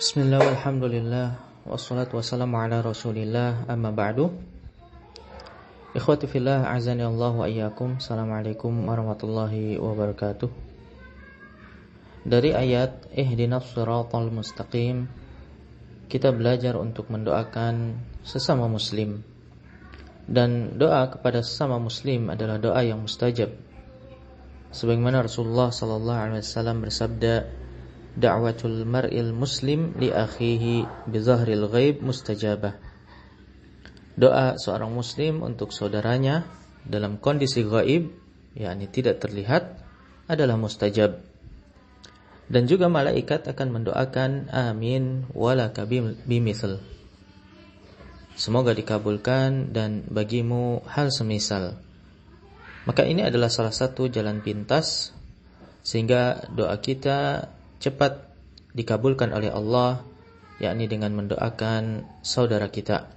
Bismillah walhamdulillah wassalatu wassalamu ala rasulillah amma ba'du. Ikhwati fillah a'azani Allah wa iyyakum. Assalamualaikum warahmatullahi wabarakatuh. Dari ayat ihdinas siratal mustaqim, kita belajar untuk mendoakan sesama muslim. Dan doa kepada sesama muslim adalah doa yang mustajab. Sebagaimana Rasulullah sallallahu alaihi wasallam bersabda, da'watul mar'il muslim li akhihi bi zahril ghaib mustajabah. Doa seorang muslim untuk saudaranya dalam kondisi gaib, yakni tidak terlihat, adalah mustajab. Dan juga malaikat akan mendoakan amin walaka bimithl. Semoga dikabulkan dan bagimu hal semisal. Maka ini adalah salah satu jalan pintas sehingga doa kita cepat dikabulkan oleh Allah, yakni dengan mendoakan saudara kita.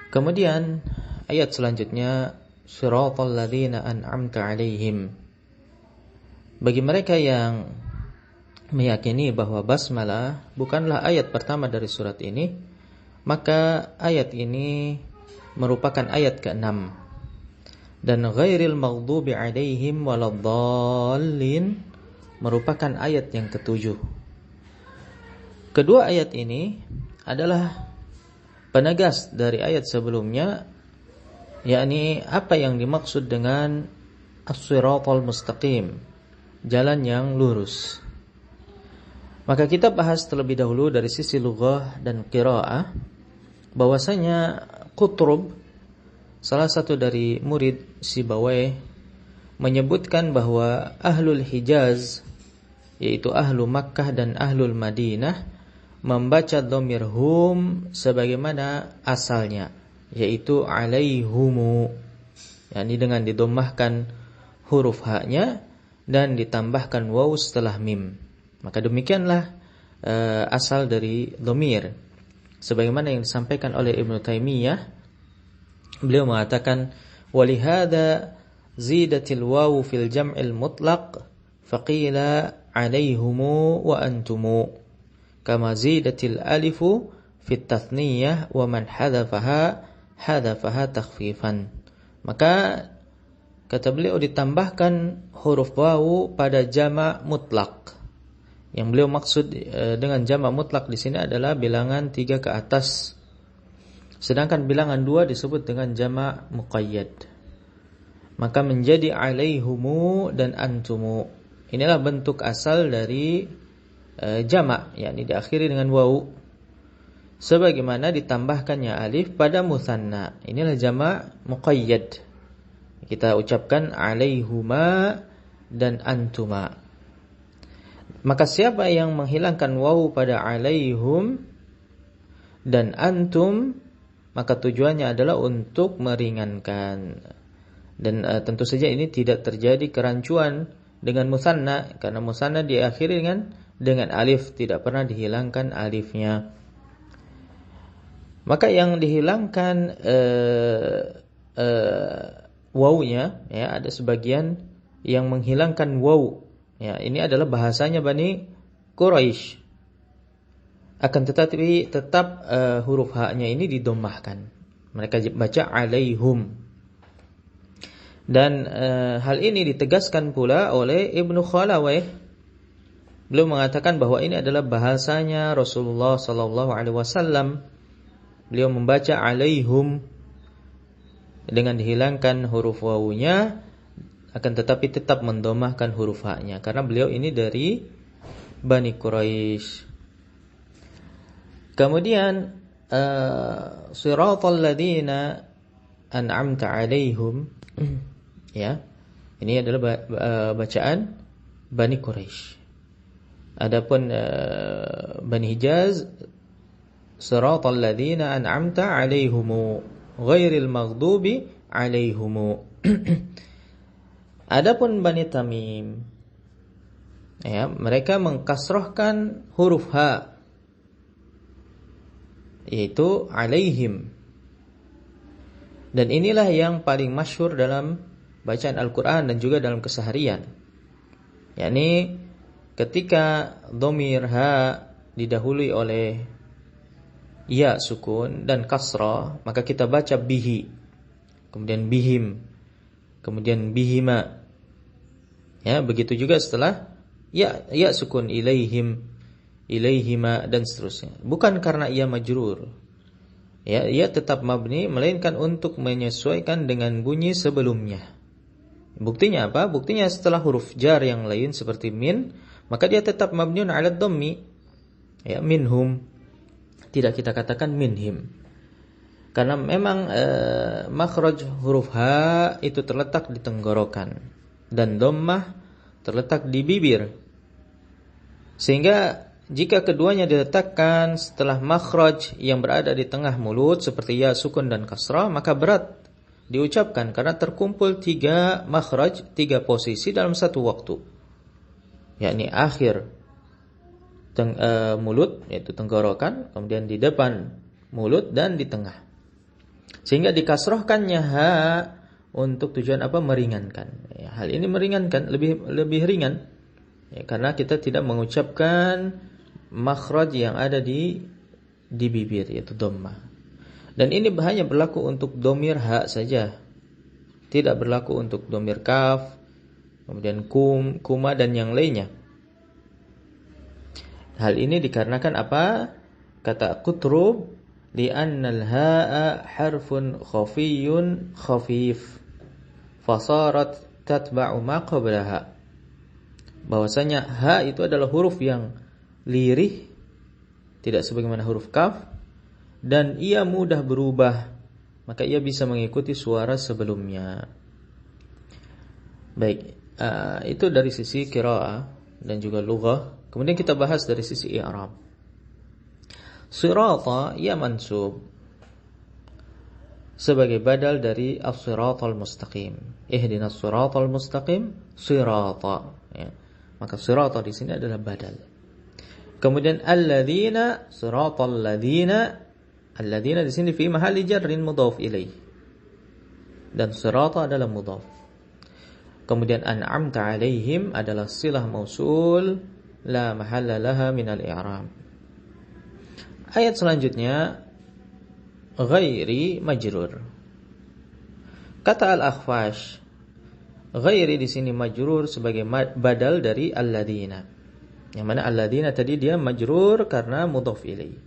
Kemudian ayat selanjutnya, siratal ladzina an'amta 'alaihim. Bagi mereka yang meyakini bahwa basmalah bukanlah ayat pertama dari surat ini, maka ayat ini merupakan ayat ke-6. Dan ghairil maghdubi 'alaihim waladdallin merupakan ayat yang ke-7. Kedua ayat ini adalah penegas dari ayat sebelumnya, yakni apa yang dimaksud dengan as-siratal mustaqim, jalan yang lurus. Maka kita bahas terlebih dahulu dari sisi lughah dan qiraah, bahwasanya Qutrub, salah satu dari murid Sibawayh, menyebutkan bahwa ahlul Hijaz, yaitu ahlu Makkah dan ahlul Madinah, membaca dhamir hum sebagaimana asalnya, yaitu alaihumu, yakni dengan didommahkan huruf haknya dan ditambahkan waw setelah mim. Maka demikianlah asal dari dhamir, sebagaimana yang disampaikan oleh Ibnu Taimiyah. Beliau mengatakan, walihada zidatil wawu fil jam'il mutlaq faqila alaihumu wa antumu kama zidatil alifu fit tathniyah wa man hadafaha takhfifan. Maka kata beliau ditambahkan huruf wawu pada jama' mutlak. Yang beliau maksud dengan jama' mutlak di sini adalah bilangan 3 ke atas, sedangkan bilangan 2 disebut dengan jama' muqayyad. Maka menjadi alaihumu dan antumu. Inilah bentuk asal dari jama', yakni diakhiri dengan wawu, sebagaimana ditambahkannya alif pada mutsanna. Inilah jama' muqayyad. Kita ucapkan alaihuma dan antuma. Maka siapa yang menghilangkan wawu pada alaihum dan antum, maka tujuannya adalah untuk meringankan. Dan tentu saja ini tidak terjadi kerancuan dengan musanna, karena musanna diakhiri dengan alif, tidak pernah dihilangkan alifnya. Maka yang dihilangkan wawunya, ya, ada sebagian yang menghilangkan waw. Ya, ini adalah bahasanya Bani Quraisy. Akan tetapi tetap huruf haknya ini didommahkan. Mereka baca alaihum. Dan hal ini ditegaskan pula oleh Ibnu Khalawayh. Beliau mengatakan bahwa ini adalah bahasanya Rasulullah sallallahu alaihi wasallam. Beliau membaca alaihum dengan dihilangkan huruf wawunya, akan tetapi tetap mendomahkan huruf haknya, karena beliau ini dari Bani Quraisy. Kemudian siratal ladzina an'amta alaihim, ya, ini adalah bacaan Bani Quraisy. Adapun Bani Hijaz, siratal ladzina an'amta alaihumu ghairil maghdubi alaihumu. Adapun Bani Tamim, ya, mereka mengkasrohkan huruf ha, yaitu alaihim. Dan inilah yang paling masyhur dalam bacaan Al-Quran dan juga dalam keseharian, yakni ketika dhamir ha didahului oleh ya sukun dan kasrah, maka kita baca bihi, kemudian bihim, kemudian bihima. Ya, begitu juga setelah ya sukun ilaihim, ilaihima dan seterusnya. Bukan karena ia majrur. Ya, ia tetap mabni melainkan untuk menyesuaikan dengan bunyi sebelumnya. Buktinya apa? Buktinya setelah huruf jar yang lain seperti min, maka dia tetap mabniun 'ala dhammi. Ya, minhum. Tidak kita katakan minhim. Karena memang makhraj huruf ha itu terletak di tenggorokan dan dhammah terletak di bibir. Sehingga jika keduanya diletakkan setelah makhraj yang berada di tengah mulut seperti ya sukun dan kasrah, maka berat diucapkan karena terkumpul 3 makhraj, 3 posisi dalam satu waktu. Yakni akhir mulut yaitu tenggorokan, kemudian di depan mulut dan di tengah. Sehingga dikasrohkannya ha untuk tujuan apa? Meringankan. Ya, hal ini meringankan, lebih ringan. Ya, karena kita tidak mengucapkan makhraj yang ada di bibir yaitu dhammah. Dan ini hanya berlaku untuk dhamir ha saja. Tidak berlaku untuk dhamir kaf, kemudian kum, kuma dan yang lainnya. Hal ini dikarenakan apa? Kata Qutrub, li'anna al-ha'a harfun khafiyyun khafif fasarat tatba'u ma qablaha. Bahwasanya ha itu adalah huruf yang lirih, tidak sebagaimana huruf kaf, dan ia mudah berubah, maka ia bisa mengikuti suara sebelumnya. Baik, itu dari sisi qiraah dan juga lughah. Kemudian kita bahas dari sisi i'rab. Sirata ya mansub sebagai badal dari as-siratal mustaqim. Ihdinas siratal mustaqim, sirata. Ya. Maka sirata di sini adalah badal. Kemudian alladzina, siratal ladzina. Alladzina di sini fi mahalli jarrin mudhaf ilaih. Dan sirata adalah mudhaf. Kemudian an'amta alaihim adalah silah mausul la mahalla laha minal i'rab. Ayat selanjutnya ghairi majrur. Kata Al-Akhfash, ghairi di sini majrur sebagai badal dari alladzina. Yang mana alladzina tadi dia majrur karena mudhaf ilaih.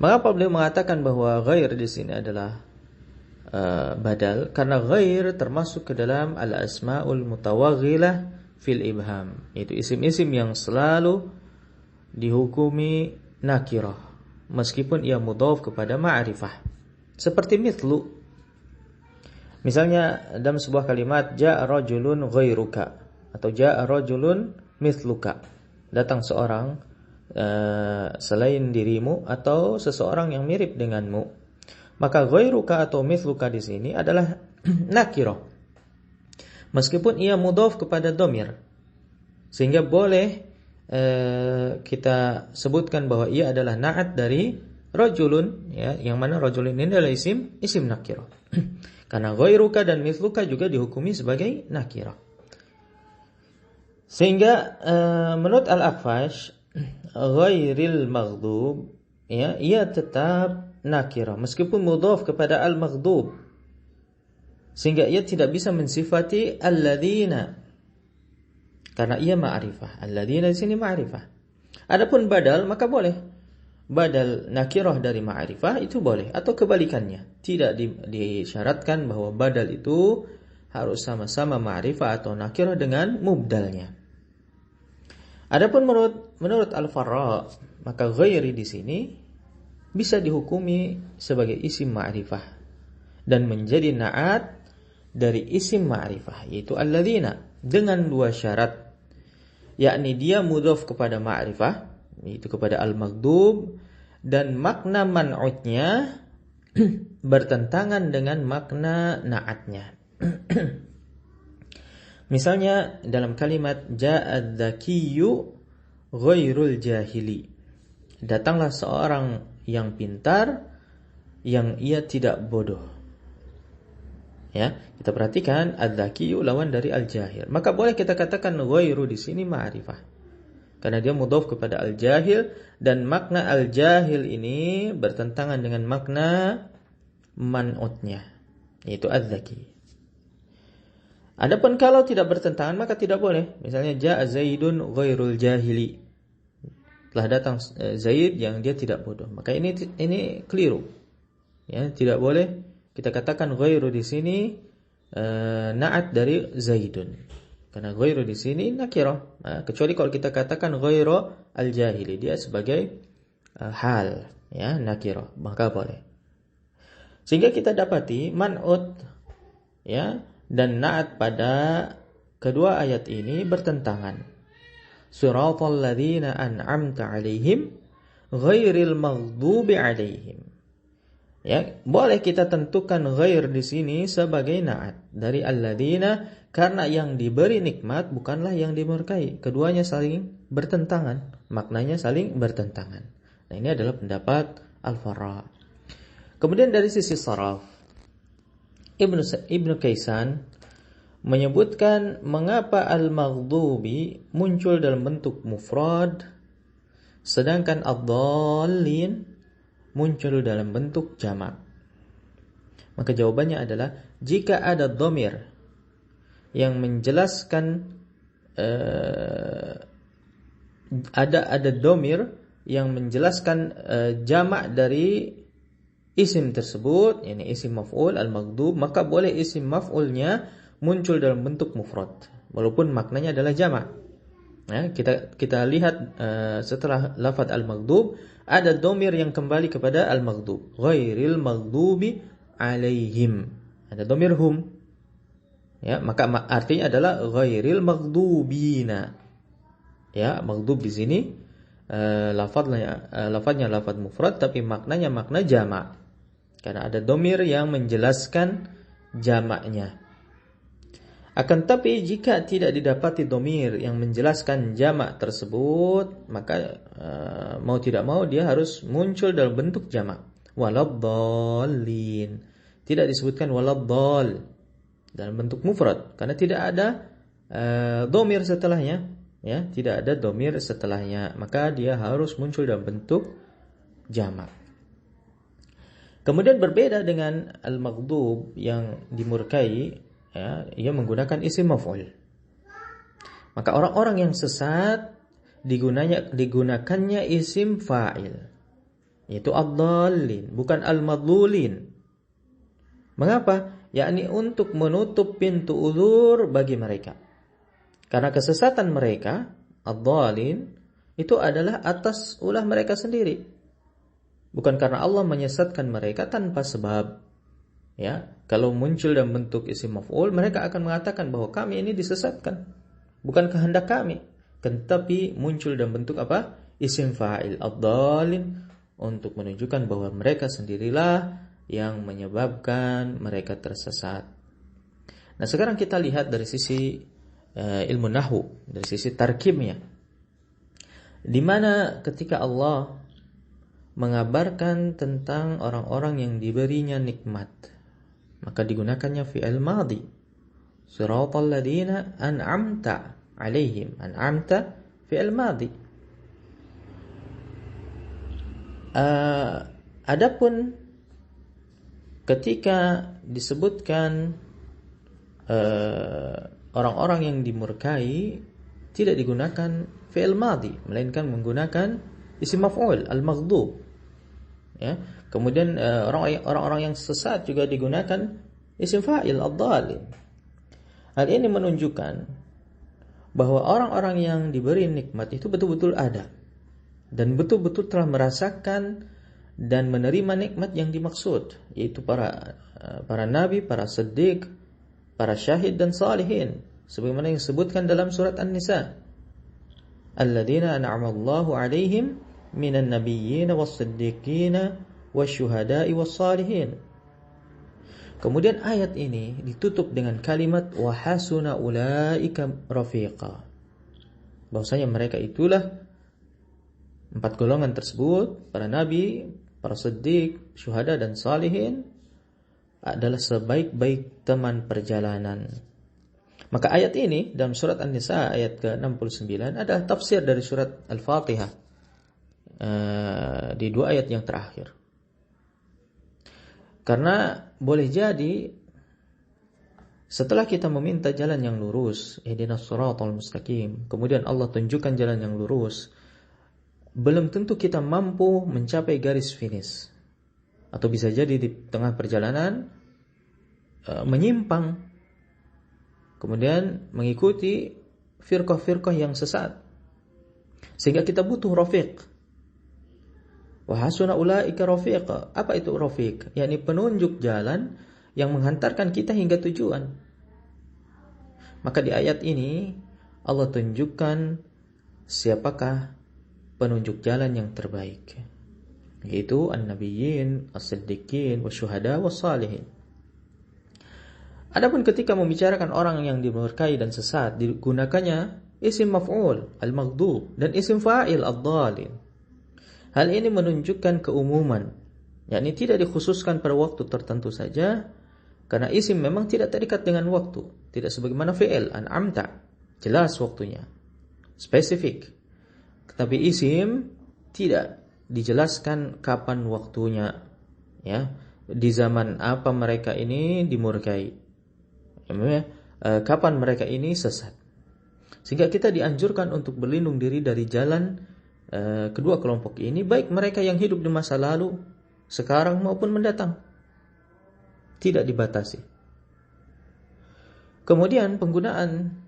Mengapa beliau mengatakan bahwa ghair di sini adalah badal? Karena ghair termasuk ke dalam al-asmaul mutawaghilah fil ibham, yaitu isim-isim yang selalu dihukumi nakirah meskipun ia mudhaf kepada ma'rifah. Seperti mithlu. Misalnya dalam sebuah kalimat ja'a rajulun ghairuka atau ja'a rajulun mithluka. Datang seorang selain dirimu atau seseorang yang mirip denganmu. Maka ghairuka atau mithluka di sini adalah nakirah. Meskipun ia mudhaf kepada dhamir. Sehingga boleh kita sebutkan bahwa ia adalah na'at dari rajulun, ya, yang mana rajulun ini adalah isim nakirah. Karena ghairuka dan mithluka juga dihukumi sebagai nakirah. Sehingga menurut Al-Akhfash ghairil maghdub, ya, ia tetap nakirah meskipun mudhaf kepada al-maghdub. Sehingga ia tidak bisa mensifati alladzina karena ia ma'rifah. Alladzina di sini ma'rifah. Adapun badal maka boleh. Badal nakirah dari ma'rifah itu boleh atau kebalikannya. Tidak disyaratkan bahwa badal itu harus sama-sama ma'rifah atau nakirah dengan mubdalnya. Adapun menurut Al-Farra, maka ghairi di sini bisa dihukumi sebagai isim ma'rifah dan menjadi na'at dari isim ma'rifah yaitu alladzina dengan 2 syarat, yakni dia mudhaf kepada ma'rifah yaitu kepada al-maghdub dan makna man'utnya bertentangan dengan makna na'atnya. Misalnya dalam kalimat ja'ad dzakiyyu ghairul jahili, datanglah seorang yang pintar yang ia tidak bodoh. Ya, kita perhatikan adzakiyyu lawan dari al-jahil. Maka boleh kita katakan ghairu di sini ma'rifah. karena dia mudhaf kepada al-jahil, dan makna al-jahil ini bertentangan dengan makna man'utnya, yaitu az-zaki. Adapun kalau tidak bertentangan maka tidak boleh. Misalnya ja'a Zaidun ghairul jahili. Telah datang Zaid yang dia tidak bodoh. Maka ini keliru. Ya, tidak boleh kita katakan ghairu di sini na'at dari Zaidun. Karena ghairu di sini nakirah. Kecuali kalau kita katakan ghairu al-jahili, dia sebagai hal, ya, nakirah, maka boleh. Sehingga kita dapati man'ut, ya, dan na'at pada kedua ayat ini bertentangan. Siratal ladzina an'amta 'alaihim ghairil maghdubi 'alaihim. Ya, boleh kita tentukan ghair di sini sebagai na'at dari alladzina, karena yang diberi nikmat bukanlah yang dimurkai. Keduanya saling bertentangan, maknanya saling bertentangan. Nah, ini adalah pendapat Al-Farra. Kemudian dari sisi saraf, Ibnu Kaisan menyebutkan mengapa al-maghdubi muncul dalam bentuk mufrad sedangkan ad-dallin muncul dalam bentuk jamak. Maka jawabannya adalah jika ada dhamir yang menjelaskan ada dhamir yang menjelaskan jamak dari isim tersebut, ini isim maf'ul al-maghdub, maka boleh isim maf'ulnya muncul dalam bentuk mufrad walaupun maknanya adalah jamak. Ya, kita lihat setelah lafaz al-maghdub ada dhamir yang kembali kepada al-maghdub, ghairil maghdubi alaihim. Ada dhamir hum. Ya, maka artinya adalah ghairil maghdubina. Ya, maghdub di sini lafaznya lafaz mufrad tapi maknanya makna jamak. Karena ada dhamir yang menjelaskan jamaknya. Akan tapi jika tidak didapati dhamir yang menjelaskan jamak tersebut, maka mau tidak mau dia harus muncul dalam bentuk jamak. Waladdallin. Tidak disebutkan waladdall dalam bentuk mufrad karena tidak ada dhamir setelahnya, ya, tidak ada dhamir setelahnya, maka dia harus muncul dalam bentuk jamak. Kemudian berbeda dengan al-maghdub yang dimurkai, ya, ia menggunakan isim maf'ul. Maka orang-orang yang sesat digunakannya isim fa'il, yaitu ad-dallin, bukan al-madlulin. Mengapa? Yakni untuk menutup pintu uzur bagi mereka. Karena kesesatan mereka, ad-dallin, itu adalah atas ulah mereka sendiri. Bukan karena Allah menyesatkan mereka tanpa sebab. Ya, kalau muncul dalam bentuk isim maf'ul, mereka akan mengatakan bahwa kami ini disesatkan, bukan kehendak kami. Tetapi muncul dalam bentuk apa? Isim fa'il ad-dallin, untuk menunjukkan bahwa mereka sendirilah yang menyebabkan mereka tersesat. Nah, sekarang kita lihat dari sisi ilmu nahwu, dari sisi tarkibnya. Di mana ketika Allah mengabarkan tentang orang-orang yang diberinya nikmat, maka digunakannya fi'il madhi. Siratal ladzina an'amta 'alaihim. An'amta fi'il madhi. Adapun ketika disebutkan orang-orang yang dimurkai, tidak digunakan fi'il madhi, melainkan menggunakan isim maf'ul al-maghdub. Ya, kemudian orang-orang yang sesat juga digunakan isim fa'il ad-dallin. Hal ini menunjukkan bahwa orang-orang yang diberi nikmat itu betul-betul ada dan betul-betul telah merasakan dan menerima nikmat yang dimaksud, yaitu para nabi, para siddiq, para syahid dan salihin, sebagaimana yang disebutkan dalam surat An-Nisa. Alladzina an'ama Allahu 'alaihim minan nabiyyin was-siddiqin wasyuhada'i was-salihin. Kemudian ayat ini ditutup dengan kalimat wa hasuna ulaika rafiqa. Bahwasanya mereka itulah empat golongan tersebut, para nabi, para siddiq, syuhada dan salihin, adalah sebaik-baik teman perjalanan. Maka ayat ini dalam surat An-Nisa ayat ke-69 adalah tafsir dari surat Al-Fatihah di dua ayat yang terakhir. Karena boleh jadi setelah kita meminta jalan yang lurus, ihdinas shiratal mustaqim, kemudian Allah tunjukkan jalan yang lurus, belum tentu kita mampu mencapai garis finish. Atau bisa jadi di tengah perjalanan menyimpang, kemudian mengikuti firqah-firqah yang sesat, sehingga kita butuh rafiq. Wa hasuna ulaika rafiqa. Apa itu rafiq? Yakni penunjuk jalan yang menghantarkan kita hingga tujuan. Maka di ayat ini Allah tunjukkan siapakah penunjuk jalan yang terbaik, yaitu an-nabiyyin, as-siddiqin, wasyuhada, was-salihin. Adapun ketika membicarakan orang yang dimurkai dan sesat, digunakannya isim maf'ul, al-maghdub, dan isim fa'il, ad-dhalin. Hal ini menunjukkan keumuman, yakni tidak dikhususkan pada waktu tertentu saja, karena isim memang tidak terikat dengan waktu, tidak sebagaimana fi'il, an'amta, jelas waktunya, spesifik. Tetapi isim tidak dijelaskan kapan waktunya, ya, di zaman apa mereka ini dimurkai, kapan mereka ini sesat. Sehingga kita dianjurkan untuk berlindung diri dari jalan kedua kelompok ini, baik mereka yang hidup di masa lalu, sekarang maupun mendatang. Tidak dibatasi. Kemudian penggunaan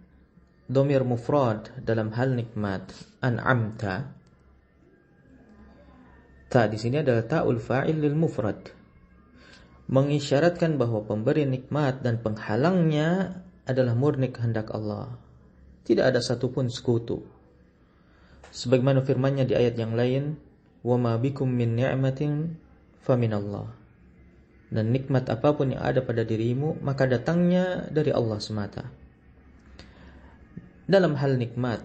dhamir mufrad dalam hal nikmat, an'amta. Ta di sini adalah ta'ul fa'il lil mufrad, mengisyaratkan bahwa pemberi nikmat dan penghalangnya adalah murni kehendak Allah. Tidak ada satupun sekutu. Sebagaimana firman-Nya di ayat yang lain, "Wa ma bikum min ni'matin faminallah." Dan nikmat apapun yang ada pada dirimu, maka datangnya dari Allah semata. Dalam hal nikmat,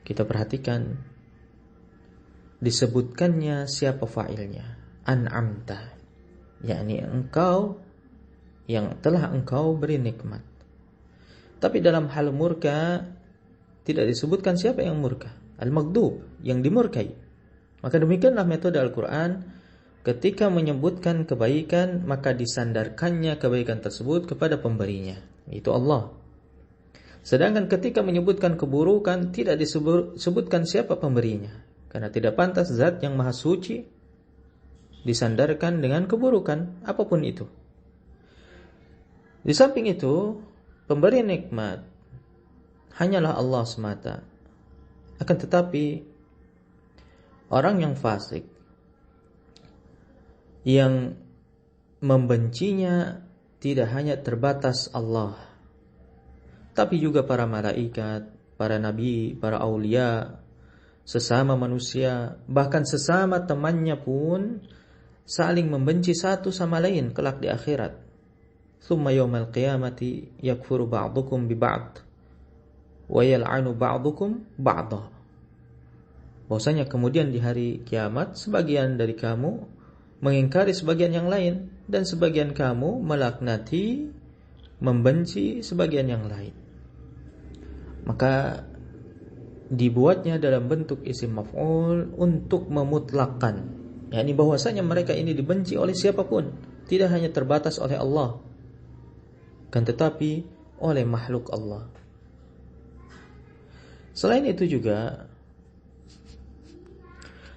kita perhatikan disebutkannya siapa fa'ilnya, an'amta, yakni engkau yang telah engkau beri nikmat. Tapi dalam hal murka tidak disebutkan siapa yang murka, al-maghdub, yang dimurkai. Maka demikianlah metode Al-Quran, ketika menyebutkan kebaikan maka disandarkannya kebaikan tersebut kepada pemberinya, yaitu Allah. Sedangkan ketika menyebutkan keburukan tidak disebutkan siapa pemberinya, karena tidak pantas zat yang maha suci disandarkan dengan keburukan apapun itu. Di samping itu, pemberi nikmat hanyalah Allah semata. Akan tetapi orang yang fasik, yang membencinya tidak hanya terbatas Allah, tapi juga para malaikat, para nabi, para aulia, sesama manusia, bahkan sesama temannya pun saling membenci satu sama lain kelak di akhirat. Tsumma yaumal qiyamati yakfuru ba'dukum bi ba'd wa yal'anu ba'dukum ba'da. Bahwasanya kemudian di hari kiamat sebagian dari kamu mengingkari sebagian yang lain, dan sebagian kamu melaknati, membenci sebagian yang lain. Maka dibuatnya dalam bentuk isim maf'ul untuk memutlakkan, yakni bahwasanya mereka ini dibenci oleh siapapun, tidak hanya terbatas oleh Allah, kan tetapi oleh makhluk Allah. Selain itu juga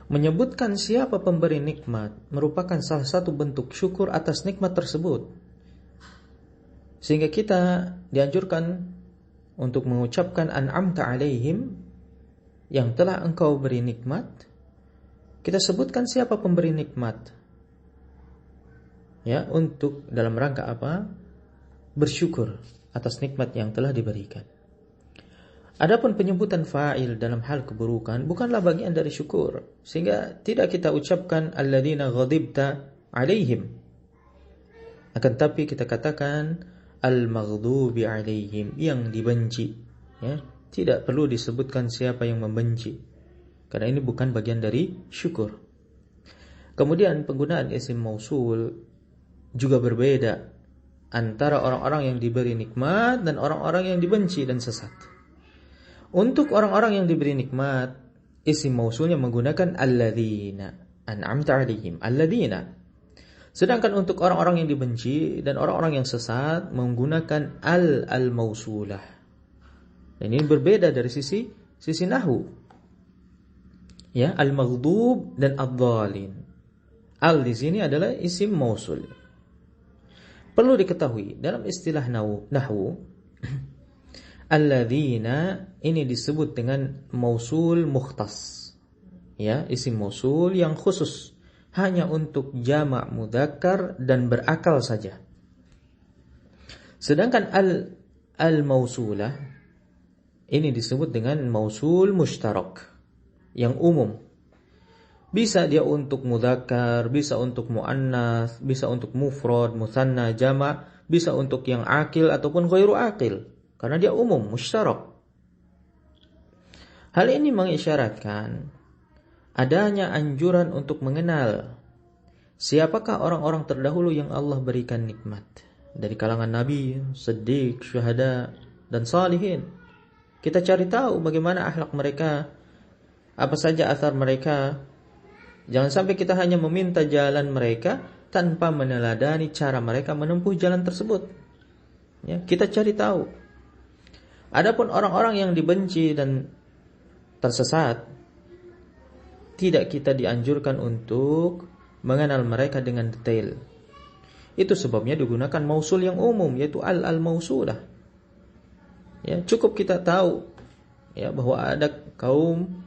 menyebutkan siapa pemberi nikmat merupakan salah satu bentuk syukur atas nikmat tersebut, sehingga kita dianjurkan untuk mengucapkan an'amta alaihim, yang telah engkau beri nikmat. Kita sebutkan siapa pemberi nikmat, ya, untuk dalam rangka apa? Bersyukur atas nikmat yang telah diberikan. Adapun penyebutan fa'il dalam hal keburukan bukanlah bagian dari syukur, sehingga tidak kita ucapkan alladzina ghadibta alaihim. Akan tapi kita katakan al-maghdubi alaihim, yang dibenci, ya. Tidak perlu disebutkan siapa yang membenci, karena ini bukan bagian dari syukur. Kemudian penggunaan isim mausul juga berbeda antara orang-orang yang diberi nikmat dan orang-orang yang dibenci dan sesat. Untuk orang-orang yang diberi nikmat, isim mausulnya menggunakan alladzina an'amta 'alaihim, alladzina. Sedangkan untuk orang-orang yang dibenci dan orang-orang yang sesat menggunakan al-mausulah. Dan ini berbeda dari sisi nahwu. Ya, al-maghdub dan ad-dhalin. Al di sini adalah isim mausul. Perlu diketahui dalam istilah nahwu alladzina ini disebut dengan mausul mukhtas. Ya, isim mausul yang khusus hanya untuk jamak mudzakkar dan berakal saja. Sedangkan al-mausulah ini disebut dengan mausul mushtarak yang umum. Bisa dia untuk mudzakkar, bisa untuk muannats, bisa untuk mufrad, mutsanna, jamak, bisa untuk yang akil ataupun ghairu akil, karena dia umum, musytarak. Hal ini mengisyaratkan adanya anjuran untuk mengenal siapakah orang-orang terdahulu yang Allah berikan nikmat dari kalangan nabi, siddiq, syuhada, dan salihin. Kita cari tahu bagaimana akhlak mereka, apa saja athar mereka. Jangan sampai kita hanya meminta jalan mereka tanpa meneladani cara mereka menempuh jalan tersebut. Ya, kita cari tahu. Adapun orang-orang yang dibenci dan tersesat, tidak kita dianjurkan untuk mengenal mereka dengan detail. Itu sebabnya digunakan mausul yang umum, yaitu al-mausulah. Ya, cukup kita tahu ya bahwa ada kaum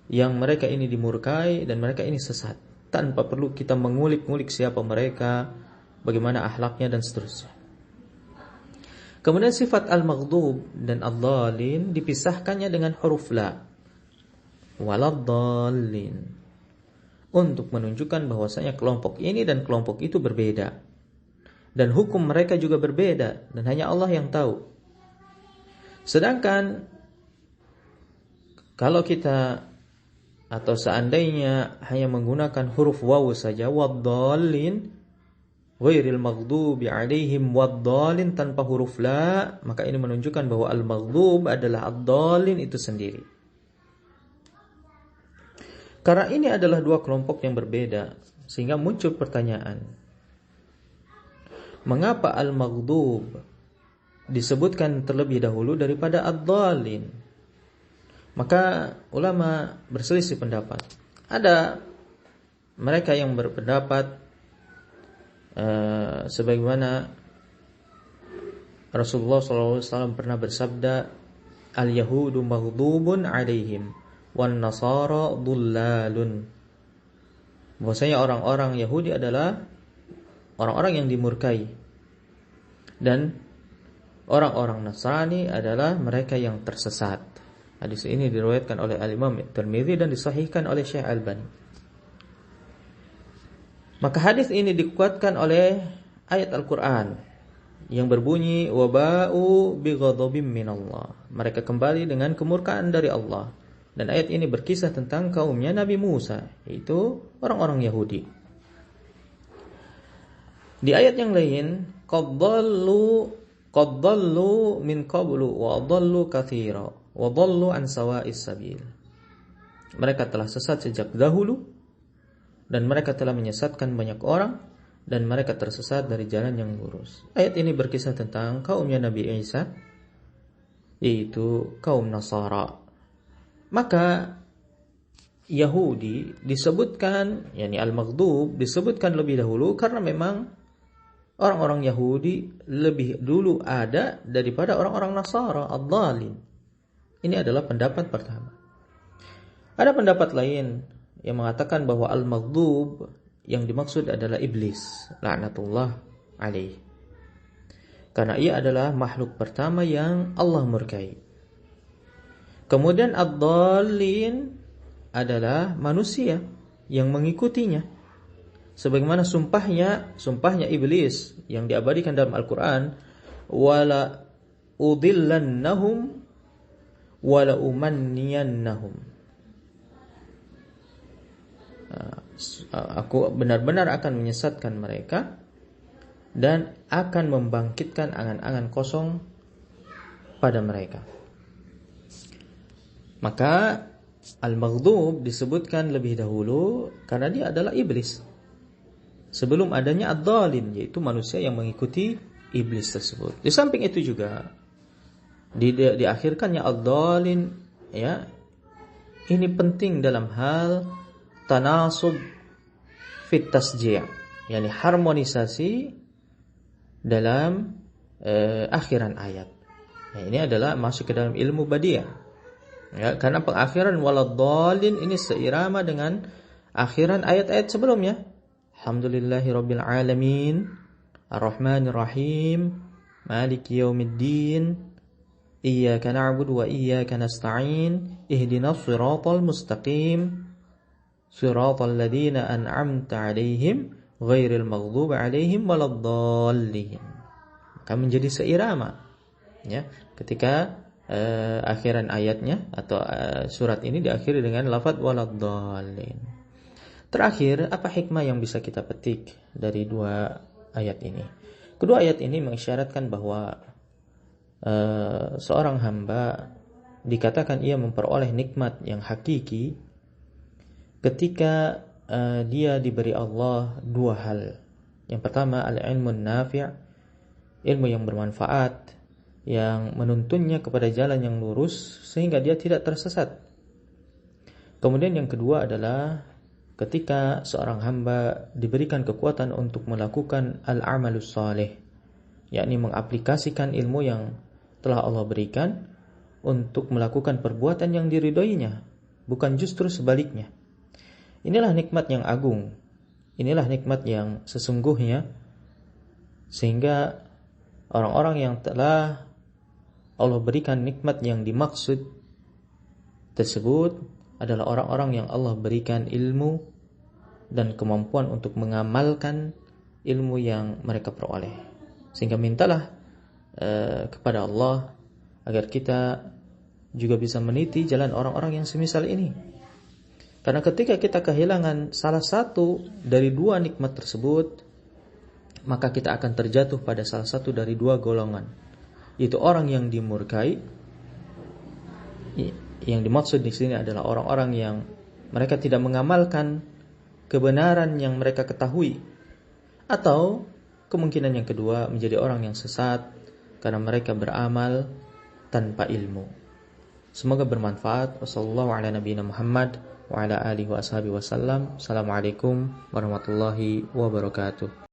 yang mereka ini dimurkai dan mereka ini sesat, tanpa perlu kita mengulik-ngulik siapa mereka, bagaimana akhlaknya dan seterusnya. Kemudian sifat al-maghdub dan ad-dhalin dipisahkannya dengan huruf la, walad-dhalin, untuk menunjukkan bahwasanya kelompok ini dan kelompok itu berbeda, dan hukum mereka juga berbeda, dan hanya Allah yang tahu. Sedangkan kalau kita atau seandainya hanya menggunakan huruf waw saja, wad-dhalin ghairil maghdubi alaihim wad-dhalin, tanpa huruf la, maka ini menunjukkan bahwa al-maghdub adalah ad-dhalin itu sendiri. Karena ini adalah dua kelompok yang berbeda, sehingga muncul pertanyaan, mengapa al-maghdub disebutkan terlebih dahulu daripada ad-dhalin? Maka ulama berselisih pendapat. Ada mereka yang berpendapat sebagaimana Rasulullah SAW pernah bersabda, al-yahudu maghdubun alaihim wan nasara dhullalun. Bahwasanya orang-orang Yahudi adalah orang-orang yang dimurkai, dan orang-orang Nasrani adalah mereka yang tersesat. Hadis ini diriwayatkan oleh Al-Imam Tirmidzi dan disahihkan oleh Syekh Albani. Maka hadis ini dikuatkan oleh ayat Al-Qur'an yang berbunyi waba'u bighadabim minallah. Mereka kembali dengan kemurkaan dari Allah. Dan ayat ini berkisah tentang kaumnya Nabi Musa, yaitu orang-orang Yahudi. Di ayat yang lain, qad dallu min qablu wa dallu katsira wa dallu an sawa'is sabil. Mereka telah sesat sejak dahulu dan mereka telah menyesatkan banyak orang dan mereka tersesat dari jalan yang lurus. Ayat ini berkisah tentang kaumnya Nabi Isa, yaitu kaum Nasara. Maka Yahudi disebutkan, yakni al-maghdub disebutkan lebih dahulu karena memang orang-orang Yahudi lebih dulu ada daripada orang-orang Nasara, ad-dhalin. Ini adalah pendapat pertama. Ada pendapat lain yang mengatakan bahwa al-maghdub yang dimaksud adalah iblis, laknatullah alaih. Karena ia adalah makhluk pertama yang Allah murkai. Kemudian ad-dhalin adalah manusia yang mengikutinya. Sebagaimana sumpahnya iblis yang diabadikan dalam Al-Qur'an, wala udillannahum wala umanniyannahum. Aku benar-benar akan menyesatkan mereka dan akan membangkitkan angan-angan kosong pada mereka. Maka al-maghdub disebutkan lebih dahulu karena dia adalah iblis. Sebelum adanya ad-dhalin, yaitu manusia yang mengikuti iblis tersebut. Di samping itu juga diakhirkannya ad-dhalin, ya. Ini penting dalam hal tanasub fit tasji', yakni harmonisasi dalam akhiran ayat. Nah, ini adalah masuk ke dalam ilmu badiah. Ya, karena pengakhiran waladhdallin ini seirama dengan akhiran ayat-ayat sebelumnya. Alhamdulillahirabbil alamin, arrahmanir rahim, maliki yaumiddin, iyyaka na'budu wa iyyaka nasta'in, ihdinas siratal mustaqim, siratal ladzina an'amta 'alaihim ghairil maghdubi 'alaihim waladdallin. Maka menjadi seirama, ya, ketika akhiran ayatnya atau surat ini diakhiri dengan lafaz waladdallin. Terakhir, apa hikmah yang bisa kita petik dari dua ayat ini? Kedua ayat ini mengisyaratkan bahwa seorang hamba dikatakan ia memperoleh nikmat yang hakiki ketika dia diberi Allah dua hal. Yang pertama, al-ilmun nafi', ilmu yang bermanfaat, yang menuntunnya kepada jalan yang lurus sehingga dia tidak tersesat. Kemudian yang kedua adalah ketika seorang hamba diberikan kekuatan untuk melakukan al-amalus salih, yakni mengaplikasikan ilmu yang telah Allah berikan untuk melakukan perbuatan yang diridhoinya, bukan justru sebaliknya. Inilah nikmat yang agung, inilah nikmat yang sesungguhnya, sehingga orang-orang yang telah Allah berikan nikmat yang dimaksud tersebut adalah orang-orang yang Allah berikan ilmu dan kemampuan untuk mengamalkan ilmu yang mereka peroleh. Sehingga mintalah kepada Allah agar kita juga bisa meniti jalan orang-orang yang semisal ini. Karena ketika kita kehilangan salah satu dari dua nikmat tersebut, maka kita akan terjatuh pada salah satu dari dua golongan, yaitu orang yang dimurkai. Yang dimaksud di sini adalah orang-orang yang mereka tidak mengamalkan kebenaran yang mereka ketahui, atau kemungkinan yang kedua menjadi orang yang sesat karena mereka beramal tanpa ilmu. Semoga bermanfaat. Wassallallahu ala nabiyina Muhammad wa ala alihi wa ashabihi wasallam. Assalamualaikum warahmatullahi wabarakatuh.